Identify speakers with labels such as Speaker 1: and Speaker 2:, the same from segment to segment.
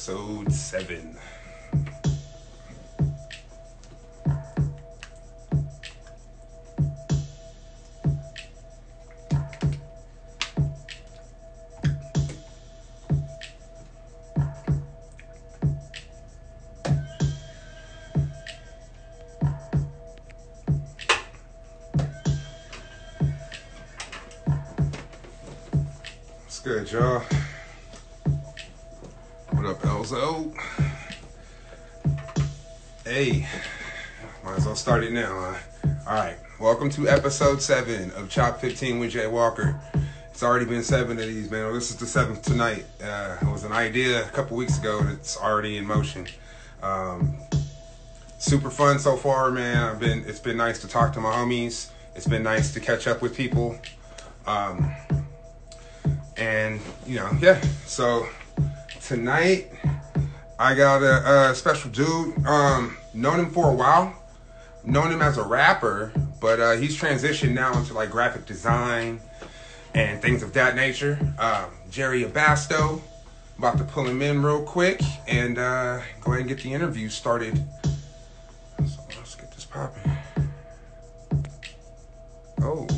Speaker 1: episode 7. What's good, y'all? What up, Elzo? Hey, might as well start it now. Alright, welcome to episode 7 of Chop 15 with Jay Walker. It's already been 7 of these, man. Well, this is the 7th tonight. It was an idea a couple weeks ago, and it's already in motion. Super fun so far, man. It's been nice to talk to my homies. It's been nice to catch up with people. And, so tonight I got a special dude. Known him for a while. Known him as a rapper, but he's transitioned now into like graphic design and things of that nature. Jerry Abasto. About to pull him in real quick and go ahead and get the interview started. So let's get this popping. Oh,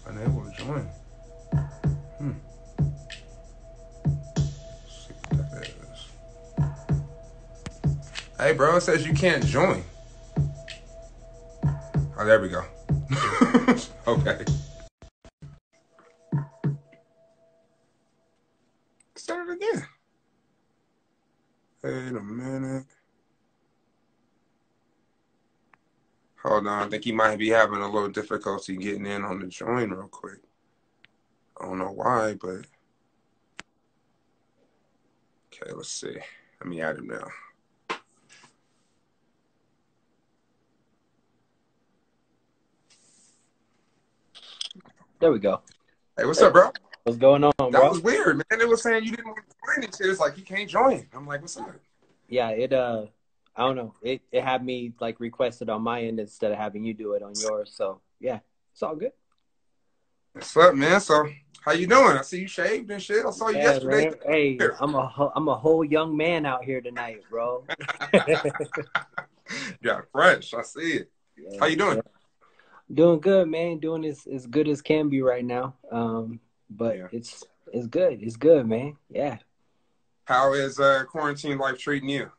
Speaker 1: unable to join. Let's see what that is. Hey, bro, it says you can't join. Oh, there we go. Okay. Start it again. Wait a minute. Hold on. I think he might be having a little difficulty getting in on the join real quick. I don't know why, but... Okay, let's see. Let me add him now.
Speaker 2: There we go.
Speaker 1: Hey, what's up, bro?
Speaker 2: What's going on, bro?
Speaker 1: That was weird, man. It was saying you didn't want to join it. It's like, you can't join. I'm like, what's up?
Speaker 2: Yeah, I don't know. It had me like requested on my end instead of having you do it on yours. So yeah, it's all good.
Speaker 1: What's up, man? So, how you doing? I see you shaved and shit. I saw you yesterday.
Speaker 2: Man. Hey, I'm a whole young man out here tonight, bro.
Speaker 1: Yeah, fresh. I see it.
Speaker 2: Yeah,
Speaker 1: How you doing?
Speaker 2: Yeah. Doing good, man. Doing as good as can be right now. But
Speaker 1: Yeah.
Speaker 2: it's good. It's good, man. Yeah.
Speaker 1: How is quarantine life treating you?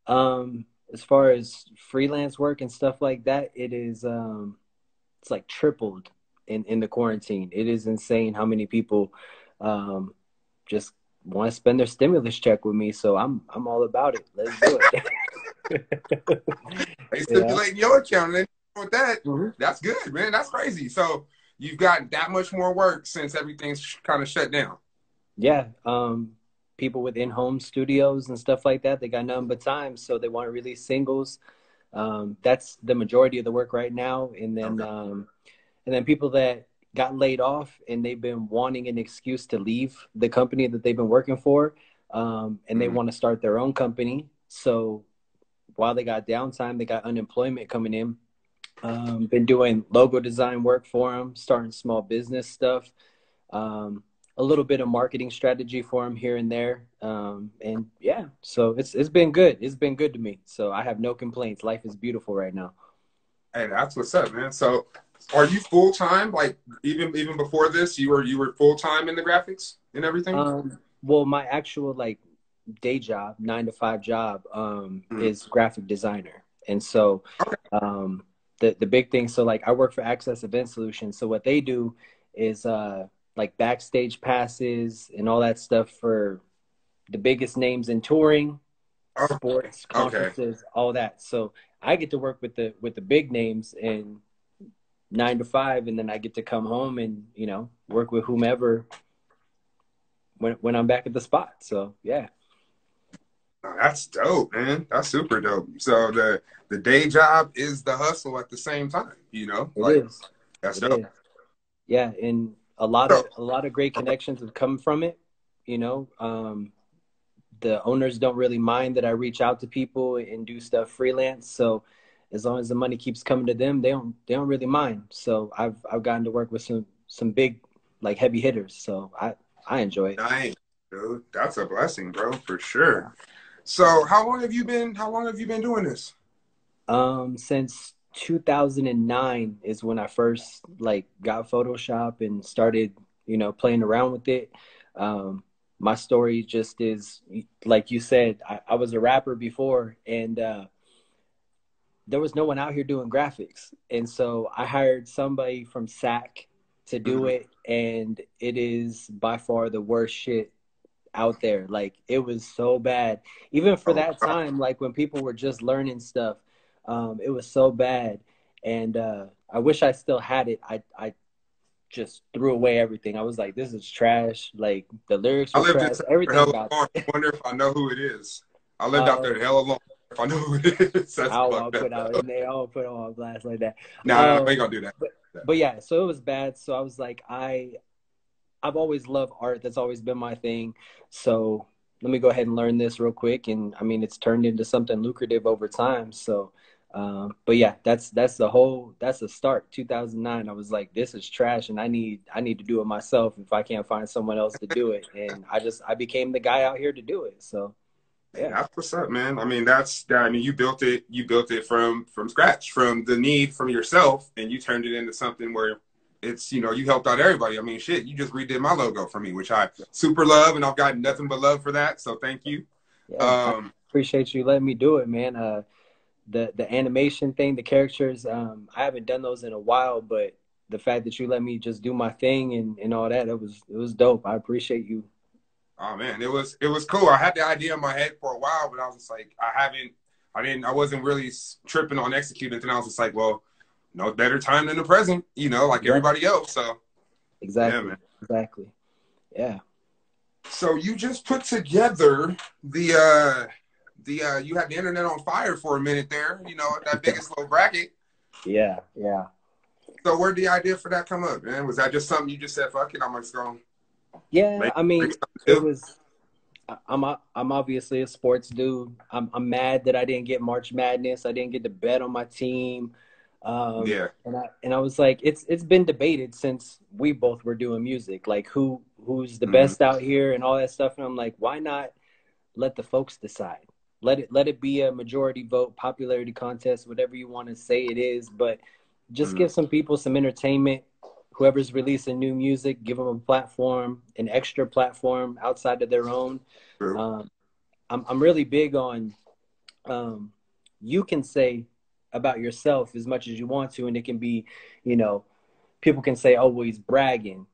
Speaker 2: As far as freelance work and stuff like that, it is it's like tripled in the quarantine. It is insane how many people just want to spend their stimulus check with me. So I'm all about it. Let's do it.
Speaker 1: They stipulating your account and with that,
Speaker 2: Mm-hmm.
Speaker 1: That's good, man. That's crazy. So you've got that much more work since everything's kind of shut down.
Speaker 2: Yeah. People with in-home studios and stuff like that, they got nothing but time, so they want to release singles. That's the majority of the work right now. And then people that got laid off and they've been wanting an excuse to leave the company that they've been working for, and they want to start their own company. So while they got downtime, they got unemployment coming in. Been doing logo design work for them, starting small business stuff. A little bit of marketing strategy for them here and there. And yeah, so it's been good. It's been good to me. So I have no complaints. Life is beautiful right now.
Speaker 1: Hey, that's what's up, man. So are you full time? Like even before this, you were full time in the graphics and everything?
Speaker 2: Well, my actual like day job, 9-to-5 job, is graphic designer. And so the big thing, so like I work for Access Event Solutions. So what they do is like backstage passes and all that stuff for the biggest names in touring, sports, conferences, all that. So I get to work with the big names and 9-to-5, and then I get to come home and work with whomever when I'm back at the spot. So yeah.
Speaker 1: Oh, that's dope, man. That's super dope. So the day job is the hustle at the same time,
Speaker 2: It is.
Speaker 1: That's dope.
Speaker 2: Is. Yeah, and a lot of great connections have come from it. The owners don't really mind that I reach out to people and do stuff freelance. So as long as the money keeps coming to them, they don't really mind. So I've gotten to work with some big like heavy hitters. So I enjoy it.
Speaker 1: Nice. dude. That's a blessing, bro, for
Speaker 2: Yeah.
Speaker 1: sure. So how long have you been doing this?
Speaker 2: Since 2009 is when I first like got Photoshop and started, playing around with it. Um, my story just is like you said, I was a rapper before, and there was no one out here doing graphics. And so I hired somebody from SAC to do
Speaker 1: Mhm.
Speaker 2: it, and it is by far the worst shit out there. Like it was so bad. Even for
Speaker 1: Oh,
Speaker 2: that
Speaker 1: wow.
Speaker 2: time, like when people were just learning stuff, it was so bad. And I wish I still had it. I just threw away everything. I was like, this is trash. Like the lyrics
Speaker 1: I
Speaker 2: were
Speaker 1: lived in
Speaker 2: trash.
Speaker 1: Texas for
Speaker 2: Everything
Speaker 1: hella
Speaker 2: about
Speaker 1: long. I
Speaker 2: it.
Speaker 1: wonder if I know who it is. I lived out
Speaker 2: uh,
Speaker 1: there hella long. If I know who it is, that's
Speaker 2: I'll
Speaker 1: fucked up
Speaker 2: put out
Speaker 1: though.
Speaker 2: and they all put on blast like that.
Speaker 1: Nah, we ain't
Speaker 2: Um,
Speaker 1: gonna do that.
Speaker 2: but yeah, so it was bad. So I was like, I've always loved art. That's always been my thing. So let me go ahead and learn this real quick. And I mean, it's turned into something lucrative over time. So, but yeah, that's the start. 2009. I was like, this is trash, and I need to do it myself if I can't find someone else to do it. And I became the guy out here to do it. So
Speaker 1: Hey,
Speaker 2: yeah,
Speaker 1: that's what's up, man. I mean, that's that. I mean, you built it from scratch, from the need from yourself, and you turned it into something where it's you helped out everybody. I mean, shit, you just redid my logo for me, which I super love, and I've got nothing but love for that. So thank you.
Speaker 2: yeah. I
Speaker 1: Um,
Speaker 2: appreciate you letting me do it, man. The animation thing, the characters, I haven't done those in a while, but the fact that you let me just do my thing and all that, it was dope. I appreciate you.
Speaker 1: oh man, it was cool. I had the idea in my head for a while, but I was just like, I wasn't really tripping on executing. And I was just like, well, no better time than the present, like
Speaker 2: Exactly.
Speaker 1: everybody else. So yeah,
Speaker 2: Exactly.
Speaker 1: man.
Speaker 2: Exactly. Yeah.
Speaker 1: So you just put together you had the internet on fire for a minute there, that biggest little bracket.
Speaker 2: Yeah. Yeah.
Speaker 1: So where'd the idea for that come up, man? Was that just something you just said, fuck it, I'm just gonna
Speaker 2: Yeah.
Speaker 1: make,
Speaker 2: I
Speaker 1: make
Speaker 2: mean,
Speaker 1: something
Speaker 2: it
Speaker 1: new?
Speaker 2: was. I'm obviously a sports dude. I'm mad that I didn't get March Madness. I didn't get to bet on my team.
Speaker 1: Yeah.
Speaker 2: And I was like, it's been debated since we both were doing music, like who's the
Speaker 1: Mm-hmm.
Speaker 2: best out here and all that stuff. And I'm like, why not let the folks decide? Let it be a majority vote, popularity contest, whatever you want to say it is, but just
Speaker 1: Mm-hmm.
Speaker 2: give some people some entertainment. Whoever's releasing new music, give them a platform, an extra platform outside of their own.
Speaker 1: True.
Speaker 2: um, I'm really big on, um, you can say about yourself as much as you want to, and it can be, you know, people can say, oh, well, he's bragging,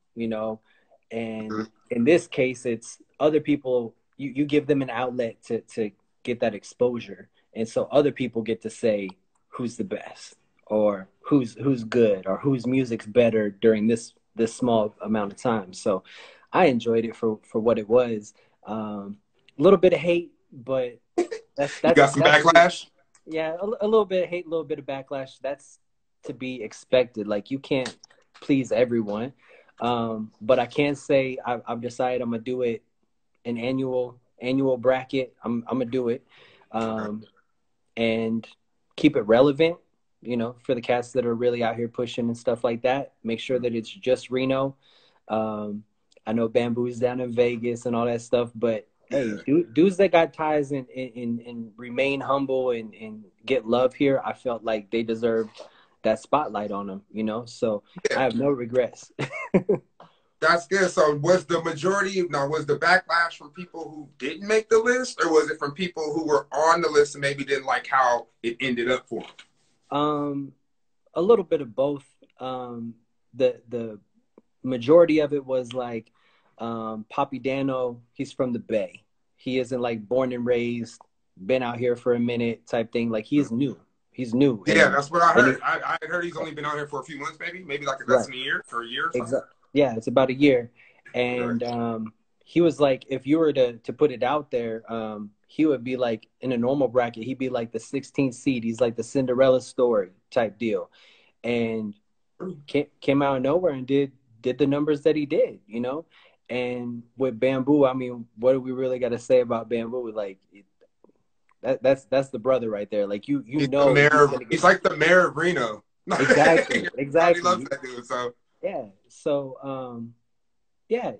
Speaker 2: and
Speaker 1: Mm-hmm.
Speaker 2: in this case, it's other people. You give them an outlet to get that exposure, and so other people get to say who's the best, or who's good, or whose music's better during this small amount of time. So I enjoyed it for what it was. A little bit of hate, but that's
Speaker 1: You
Speaker 2: that's
Speaker 1: got some
Speaker 2: that's to be,
Speaker 1: backlash?
Speaker 2: yeah, a little bit of hate, a little bit of backlash. That's to be expected. Like you can't please everyone. But I can say I've decided I'm gonna do it an annual bracket. I'm gonna do it,
Speaker 1: Okay.
Speaker 2: um, and keep it relevant. For the cats that are really out here pushing and stuff like that. Make sure that it's just Reno. Um, I know Bamboo's down in Vegas and all that stuff, but hey,
Speaker 1: Yeah.
Speaker 2: dudes that got ties and remain humble and get love here, I felt like they deserved that spotlight on them. So
Speaker 1: Yeah.
Speaker 2: I have no regrets.
Speaker 1: That's good. So was the backlash from people who didn't make the list, or was it from people who were on the list and maybe didn't like how it ended up for them?
Speaker 2: um, a little bit of both. The majority of it was like, Poppy Dano. He's from the Bay. He isn't like born and raised, been out here for a minute type thing. Like he's new. He's new,
Speaker 1: Yeah,
Speaker 2: and
Speaker 1: that's what I
Speaker 2: and
Speaker 1: heard.
Speaker 2: it,
Speaker 1: I had heard he's only been out here for a few months, maybe like less
Speaker 2: right.
Speaker 1: than a year, or a year or something.
Speaker 2: Exactly. Yeah, it's about a year,
Speaker 1: Okay.
Speaker 2: and he was like, if you were to put it out there, he would be like in a normal bracket, he'd be like the 16th seed. He's like the Cinderella story type deal, and came out of nowhere and did the numbers that he did. And with Bamboo, I mean, what do we really got to say about Bamboo? Like that's the brother right there. Like you
Speaker 1: He's the
Speaker 2: know
Speaker 1: mayor.
Speaker 2: he's gonna get
Speaker 1: He's like the mayor of Reno.
Speaker 2: exactly,
Speaker 1: Everybody loves
Speaker 2: exactly.
Speaker 1: that dude. So
Speaker 2: Yeah. So yeah,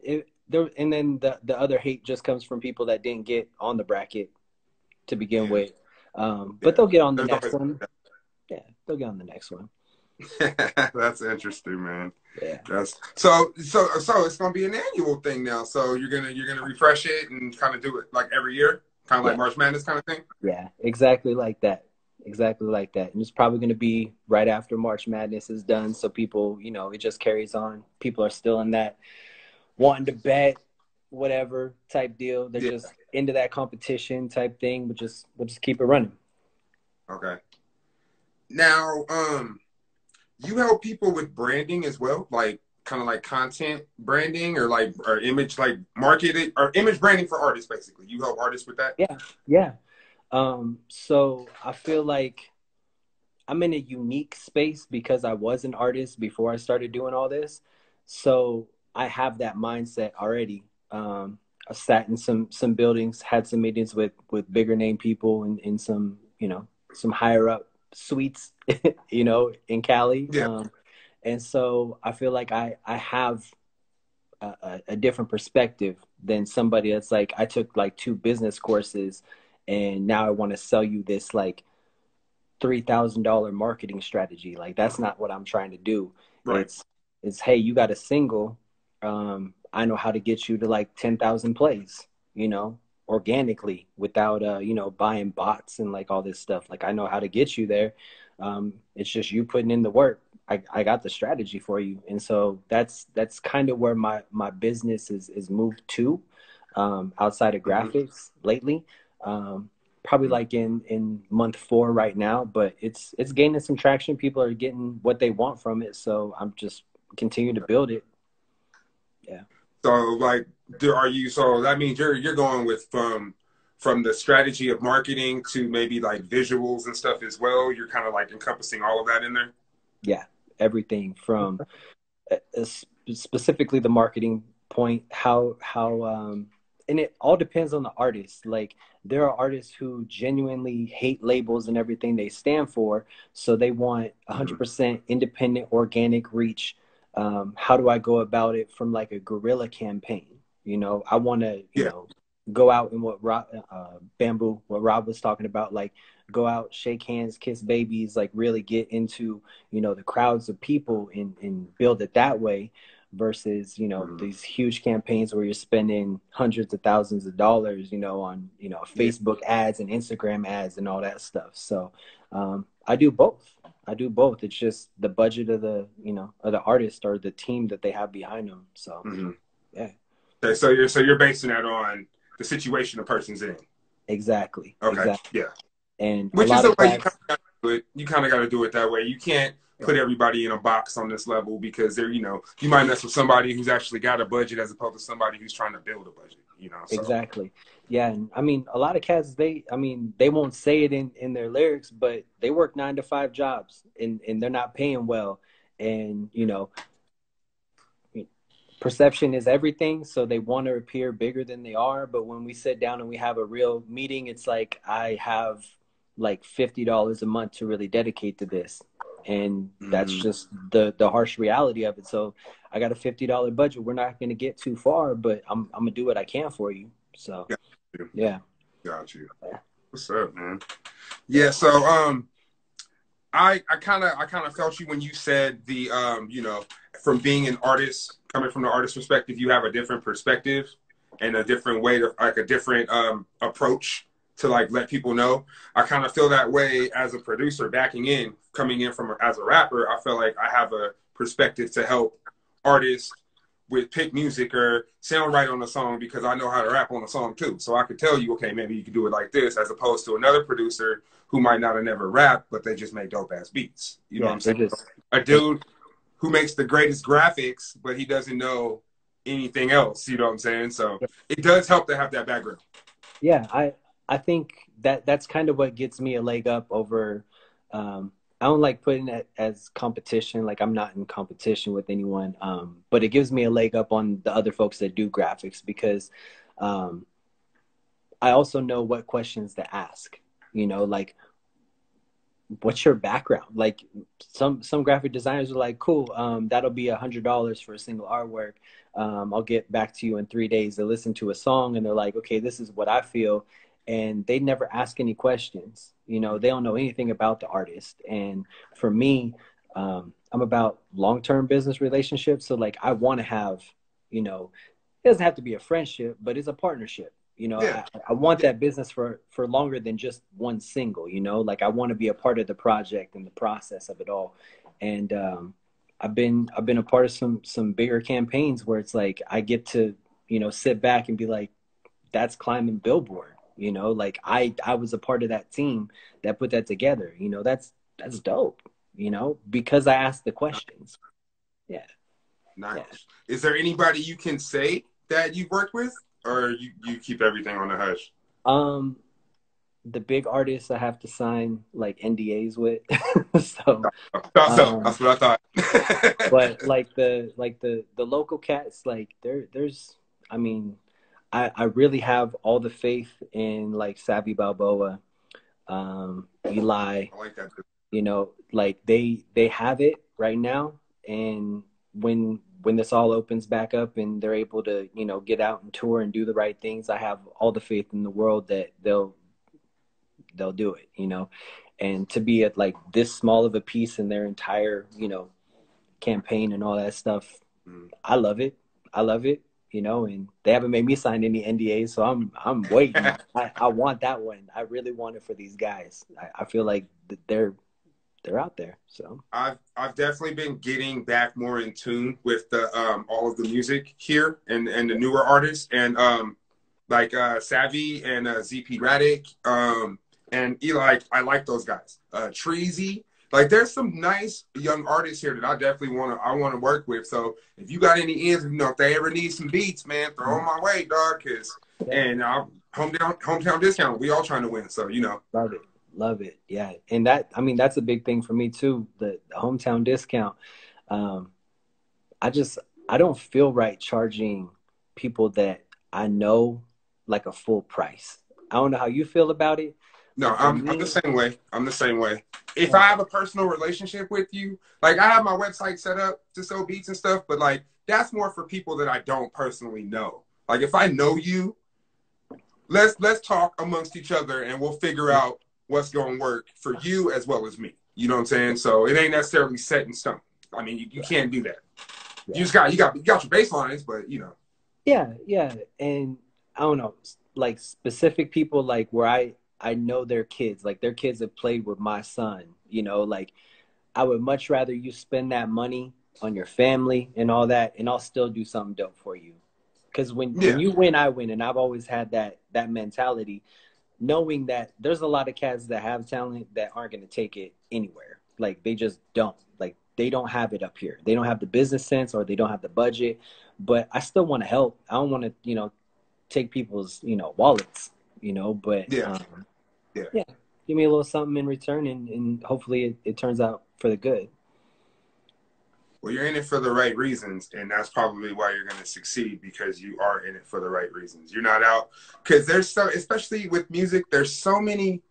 Speaker 2: there, and then the other hate just comes from people that didn't get on the bracket to begin
Speaker 1: Yeah,
Speaker 2: with. But
Speaker 1: yeah.
Speaker 2: they'll get on the
Speaker 1: There's
Speaker 2: next
Speaker 1: always
Speaker 2: one. Yeah, they'll get on the next one.
Speaker 1: that's interesting, man.
Speaker 2: Yeah.
Speaker 1: That's so it's gonna be an annual thing now. So you're gonna refresh it and kind of do it like every year, kind of like
Speaker 2: Yeah.
Speaker 1: March Madness kind of thing.
Speaker 2: Yeah. Exactly like that. Exactly like that. And it's probably going to be right after March Madness is done. So people, it just carries on. People are still in that wanting to bet, whatever type deal. They're
Speaker 1: Yeah.
Speaker 2: just into that competition type thing. We'll just keep it running.
Speaker 1: Okay. Now, you help people with branding as well, like kind of like content branding or image like marketing or image branding for artists. Basically, you help artists with that.
Speaker 2: Yeah. Yeah. So I feel like I'm in a unique space because I was an artist before I started doing all this. So I have that mindset already. I sat in some buildings, had some meetings with bigger name people and some, some higher up suites, in Cali.
Speaker 1: Yeah.
Speaker 2: And so I feel like I have a different perspective than somebody that's like, I took like 2 business courses and now I want to sell you this like $3,000 marketing strategy. Like that's not what I'm trying to do.
Speaker 1: Right.
Speaker 2: It's hey, you got a single. I know how to get you to like 10,000 plays, organically without buying bots and like all this stuff. Like I know how to get you there. It's just you putting in the work. I got the strategy for you. And so that's kind of where my business is moved to, outside of
Speaker 1: Mm-hmm.
Speaker 2: graphics lately. Probably like in month 4 right now, but it's gaining some traction. People are getting what they want from it, so I'm just continuing to build it. Yeah.
Speaker 1: So like, are you? So that means you're going with from the strategy of marketing to maybe like visuals and stuff as well. You're kind of like encompassing all of that in there.
Speaker 2: Yeah, everything from specifically the marketing point, how and it all depends on the artist. Like there are artists who genuinely hate labels and everything they stand for, so they want
Speaker 1: Mm-hmm.
Speaker 2: 100% independent organic reach. How do I go about it from like a guerrilla campaign? I want to,
Speaker 1: Yeah.
Speaker 2: go out and what Rob was talking about, like go out, shake hands, kiss babies, like really get into, the crowds of people and build it that way versus,
Speaker 1: Mm-hmm.
Speaker 2: these huge campaigns where you're spending hundreds of thousands of dollars, on,
Speaker 1: Yeah.
Speaker 2: Facebook ads and Instagram ads and all that stuff. So I do both. I do both. It's just the budget of the artist or the team that they have behind them. So
Speaker 1: Mm-hmm.
Speaker 2: yeah,
Speaker 1: Okay. So you're basing that on the situation a person's in.
Speaker 2: exactly.
Speaker 1: Okay.
Speaker 2: Exactly.
Speaker 1: Yeah.
Speaker 2: And a
Speaker 1: Which is
Speaker 2: lot
Speaker 1: the
Speaker 2: of
Speaker 1: way you kind
Speaker 2: cats,
Speaker 1: of got to do it. You kind of got to do it that way. You can't
Speaker 2: yeah,
Speaker 1: put everybody in a box on this level because you might mess with somebody who's actually got a budget as opposed to somebody who's trying to build a budget. So
Speaker 2: exactly. Yeah. And I mean, a lot of cats, they won't say it in their lyrics, but they work 9 to 5 jobs and they're not paying well. And, perception is everything. So they want to appear bigger than they are. But when we sit down and we have a real meeting, it's like, I have like $50 a month to really dedicate to this. And that's
Speaker 1: mm-hmm.
Speaker 2: just the harsh reality of it. So I got a $50 budget. We're not going to get too far, but I'm going to do what I can for you. So,
Speaker 1: Got you.
Speaker 2: yeah.
Speaker 1: Got you.
Speaker 2: Yeah.
Speaker 1: What's up, man? Yeah.
Speaker 2: Yeah.
Speaker 1: So I kind of felt you when you said from being an artist, coming from the artist perspective, you have a different perspective and a different way to like a different approach to like let people know. I kind of feel that way as a producer coming in from as a rapper. I feel like I have a perspective to help artists with pick music or sound right on a song because I know how to rap on a song too. So I could tell you, okay, maybe you can do it like this, as opposed to another producer who might not have never rapped, but they just make dope ass beats. You know what
Speaker 2: Yeah.
Speaker 1: I'm saying? A
Speaker 2: They,
Speaker 1: dude who makes the greatest graphics, but he doesn't know anything else. You know what I'm saying? So it does help to have that background.
Speaker 2: yeah, I think that's kind of what gets me a leg up over. I don't like putting it as competition. Like I'm not in competition with anyone, but it gives me a leg up on the other folks that do graphics because um, I also know what questions to ask. Like what's your background? Like some graphic designers are like, cool, that'll be $100 for a single artwork. I'll get back to you in 3 days. They listen to a song and they're like, okay, this is what I feel. And they never ask any questions. You know, they don't know anything about the artist. And for me, I'm about long-term business relationships. So like I want to have, you know, it doesn't have to be a friendship, but it's a partnership. You know,
Speaker 1: Yeah.
Speaker 2: I want that business for longer than just one single, you know, like I want to be a part of the project and the process of it all. And I've been a part of some bigger campaigns where it's like I get to, you know, sit back and be like, that's climbing Billboard, you know, like I was a part of that team that put that together, you know, that's dope, you know, because I asked the questions. Yeah.
Speaker 1: Nice.
Speaker 2: Yeah.
Speaker 1: Is there anybody you can say that you've worked with, or you keep everything on the hush?
Speaker 2: Um, the big artists I have to sign like NDAs with. So,
Speaker 1: Thought so.
Speaker 2: um,
Speaker 1: That's what I thought.
Speaker 2: but like the local cats, like there's, I mean, I really have all the faith in like Savvy Balboa, Eli,
Speaker 1: I like that.
Speaker 2: you know, like they have it right now. And when this all opens back up and they're able to, you know, get out and tour and do the right things, I have all the faith in the world that they'll do it, you know. And to be at like this small of a piece in their entire, you know, campaign and all that stuff,
Speaker 1: Mm.
Speaker 2: I love it. I love it, you know. And they haven't made me sign any NDAs, so I'm waiting. I want that one. I really want it for these guys. I feel like they're out there. So
Speaker 1: I've definitely been getting back more in tune with the all of the music here and the newer artists, and like Savvy and ZP Radic, and Eli. I like those guys. Treasy. Like there's some nice young artists here that I definitely want to work with. So if you got any ends, you know, if they ever need some beats, man, throw them my way, dog. Cause
Speaker 2: yeah,
Speaker 1: and hometown discount. We all trying to win. So you know.
Speaker 2: love it. Love it. Yeah. And that, I mean, that's a big thing for me too. The hometown discount. Um, I just I don't feel right charging people that I know like a full price. I don't know how you feel about it,
Speaker 1: No,
Speaker 2: but for
Speaker 1: I'm the
Speaker 2: me,
Speaker 1: same way. I'm the same way. If I
Speaker 2: yeah,
Speaker 1: have a personal relationship with you, like I have my website set up to sell beats and stuff, but like that's more for people that I don't personally know. Like if I know you, let's talk amongst each other and we'll figure out what's going to work for you as well as me. You know what I'm saying? So it ain't necessarily set in stone. I mean, you
Speaker 2: right,
Speaker 1: can't do that. You
Speaker 2: yeah,
Speaker 1: just got your baselines, but you know.
Speaker 2: yeah, yeah. And I don't know, like specific people like where I know their kids, like their kids have played with my son. You know, like I would much rather you spend that money on your family and all that, and I'll still do something dope for you. Because when
Speaker 1: Yeah.
Speaker 2: you win, I win, and I've always had that mentality, knowing that there's a lot of cats that have talent that aren't going to take it anywhere. Like they just don't. Like they don't have it up here. They don't have the business sense or they don't have the budget. But I still want to help. I don't want to, you know, take people's, you know, wallets, you know. But
Speaker 1: Yeah. Yeah.
Speaker 2: yeah, give me a little something in return, and hopefully it turns out for the good.
Speaker 1: Well, you're in it for the right reasons, and that's probably why you're going to succeed because you are in it for the right reasons. You're not out because there's so, especially with music, there's so many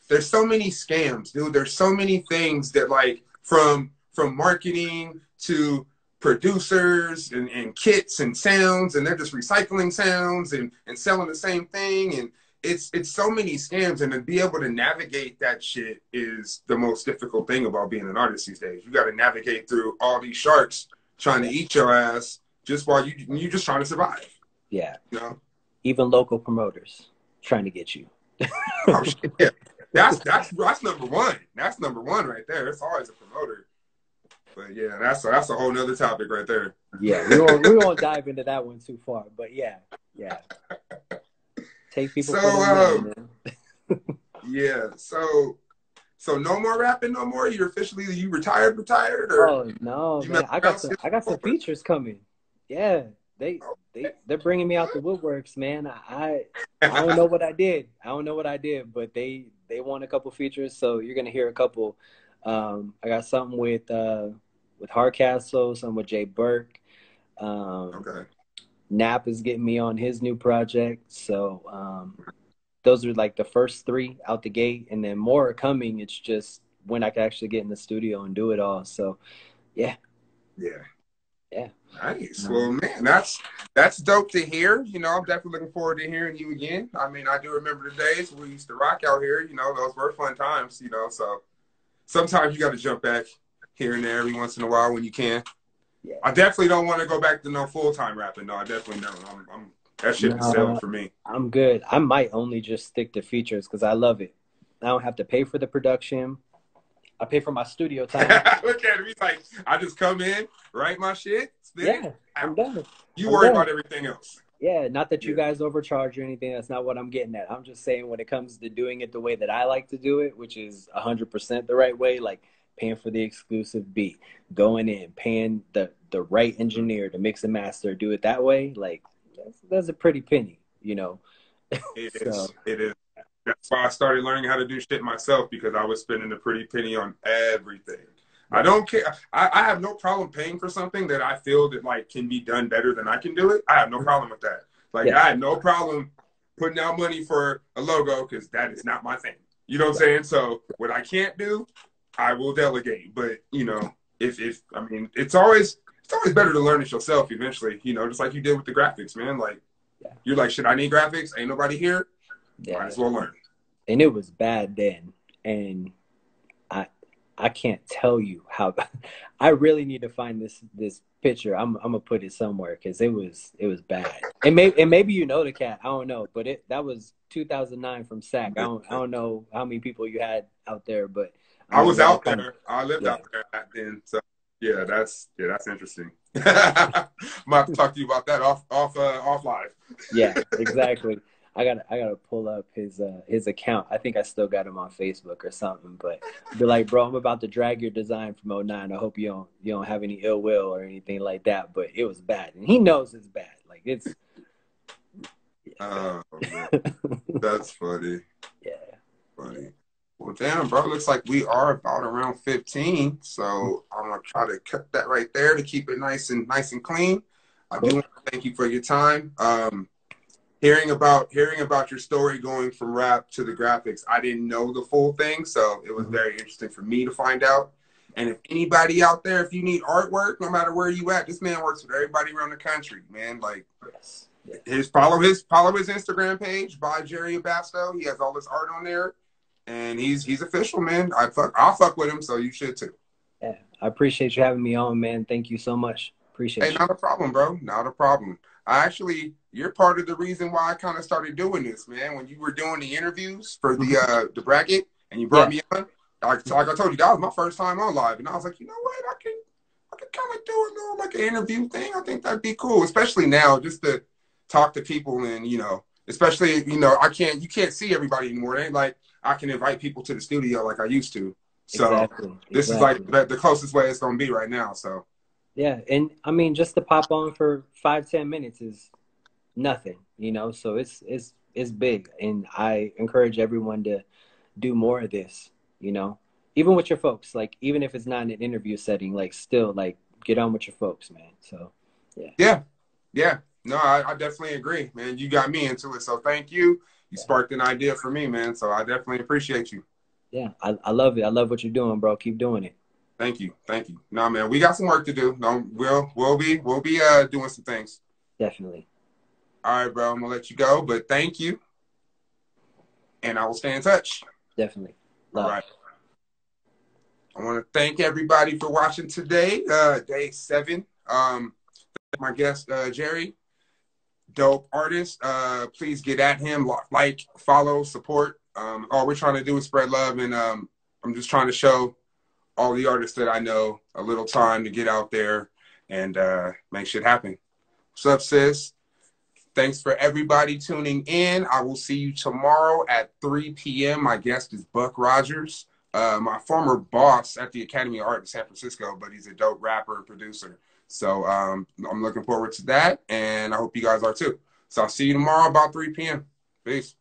Speaker 1: scams, dude. There's so many things that like from marketing to producers and kits and sounds, and they're just recycling sounds and selling the same thing, and it's so many scams, and to be able to navigate that shit is the most difficult thing about being an artist these days. You got to navigate through all these sharks trying to
Speaker 2: Yeah,
Speaker 1: eat your ass just while you just trying to survive.
Speaker 2: yeah.
Speaker 1: You know?
Speaker 2: Even local promoters trying to get you.
Speaker 1: Oh shit, yeah. That's number one. That's number one right there. It's always a promoter. But yeah, that's a whole nother topic right there.
Speaker 2: Yeah, we won't dive into that one too far, but yeah, yeah. Take people
Speaker 1: So
Speaker 2: for their money, man.
Speaker 1: yeah, so no more rapping no more. You're officially you retired or
Speaker 2: Oh no,
Speaker 1: you
Speaker 2: man!
Speaker 1: met else?
Speaker 2: I got some features coming. Yeah, they're bringing me out the woodworks, man. I don't know what I did. I don't know what I did, but they want a couple features, so you're gonna hear a couple. I got something with Hardcastle, something with Jay Burke. Um,
Speaker 1: Okay.
Speaker 2: Nap is getting me on his new project, so those are like the first three out the gate, and then more are coming. It's just when I could actually get in the studio and do it all. So yeah,
Speaker 1: Yeah.
Speaker 2: yeah.
Speaker 1: Nice. Well, man, that's dope to hear. You know, I'm definitely looking forward to hearing you again. I mean, I do remember the days we used to rock out here. You know, those were fun times. You know, so sometimes you got to jump back here and there every once in a while when you can.
Speaker 2: Yeah.
Speaker 1: I definitely don't want to go back to no full time rapping. No, I definitely don't. That ship is sailed for me.
Speaker 2: I'm good. I might only just stick to features because I love it. I don't have to pay for the production. I pay for my studio time.
Speaker 1: Look at him. He's like, I just come in, write my shit, spit it.
Speaker 2: I'm done.
Speaker 1: You worry about everything else.
Speaker 2: Yeah, not that you guys overcharge or anything. That's not what I'm getting at. I'm just saying when it comes to doing it the way that I like to do it, which is 100% the right way, like paying for the exclusive beat, going in, paying the right engineer to mix and master, do it that way, like that's a pretty penny, you know.
Speaker 1: It is. It is. That's why I started learning how to do shit myself, because I was spending a pretty penny on everything. I don't care. I have no problem paying for something that I feel that like can be done better than I can do it. I have no problem with that. Like I had no problem putting out money for a logo because that is not my thing. You know what I'm saying? So what I can't do, I will delegate. But you know, if I mean, it's always better to learn it yourself eventually. You know, just like you did with the graphics, man. Like you're like, shit, I need graphics. Ain't nobody here. Might as well learn.
Speaker 2: And it was bad then, and I can't tell you how. I really need to find this picture. I'm gonna put it somewhere because it was bad. And maybe you know the cat. I don't know, but that was 2009 from SAC. I don't know how many people you had out there, but
Speaker 1: I was out there. I lived out there back then. So yeah, that's interesting. I'm about to talk to you about that off live.
Speaker 2: Yeah, exactly. I gotta pull up his account. I think I still got him on Facebook or something. But be like, bro, I'm about to drag your design from '09. I hope you don't have any ill will or anything like that. But it was bad, and he knows it's bad. Like it's.
Speaker 1: Oh, man. That's funny.
Speaker 2: Yeah.
Speaker 1: Funny. Well, damn, bro. Looks like we are about around 15. So I'm gonna try to cut that right there to keep it nice and clean. I do want to thank you for your time. Hearing about your story going from rap to the graphics, I didn't know the full thing, so it was very interesting for me to find out. And if anybody out there, if you need artwork, no matter where you at, this man works with everybody around the country, man. Like, follow his Instagram page by Jerry Abasto. He has all this art on there, and he's official, man. I'll fuck with him, so you should too.
Speaker 2: Yeah, I appreciate you having me on, man. Thank you so much. Appreciate it.
Speaker 1: Hey, not a problem, bro. Not a problem. You're part of the reason why I kind of started doing this, man. When you were doing the interviews for the bracket and you brought me on, like I told you, that was my first time on live, and I was like, you know what, I can kind of do a little like an interview thing. I think that'd be cool, especially now, just to talk to people, and you know, especially you can't see everybody anymore. It ain't like I can invite people to the studio like I used to. So this is like the closest way it's gonna be right now. So.
Speaker 2: Yeah, and I mean, just to pop on for 5-10 minutes is nothing, you know. So it's big, and I encourage everyone to do more of this, you know, even with your folks. Like, even if it's not in an interview setting, like, still, like, get on with your folks, man. So,
Speaker 1: yeah. No, I definitely agree, man. You got me into it, so thank you. You sparked an idea for me, man. So I definitely appreciate you.
Speaker 2: Yeah, I love it. I love what you're doing, bro. Keep doing it.
Speaker 1: Thank you. No, man, we got some work to do. No, we'll be doing some things.
Speaker 2: Definitely.
Speaker 1: All right, bro. I'm gonna let you go, but thank you, and I will stay in touch.
Speaker 2: Definitely.
Speaker 1: All right. I want to thank everybody for watching today, day 7. My guest Jerry, dope artist. Please get at him, like, follow, support. All we're trying to do is spread love, and I'm just trying to show all the artists that I know a little time to get out there and make shit happen. What's up, sis? Thanks for everybody tuning in. I will see you tomorrow at 3 p.m. My guest is Buck Rogers, my former boss at the Academy of Art in San Francisco, but he's a dope rapper and producer. So I'm looking forward to that, and I hope you guys are too. So I'll see you tomorrow about 3 p.m. Peace.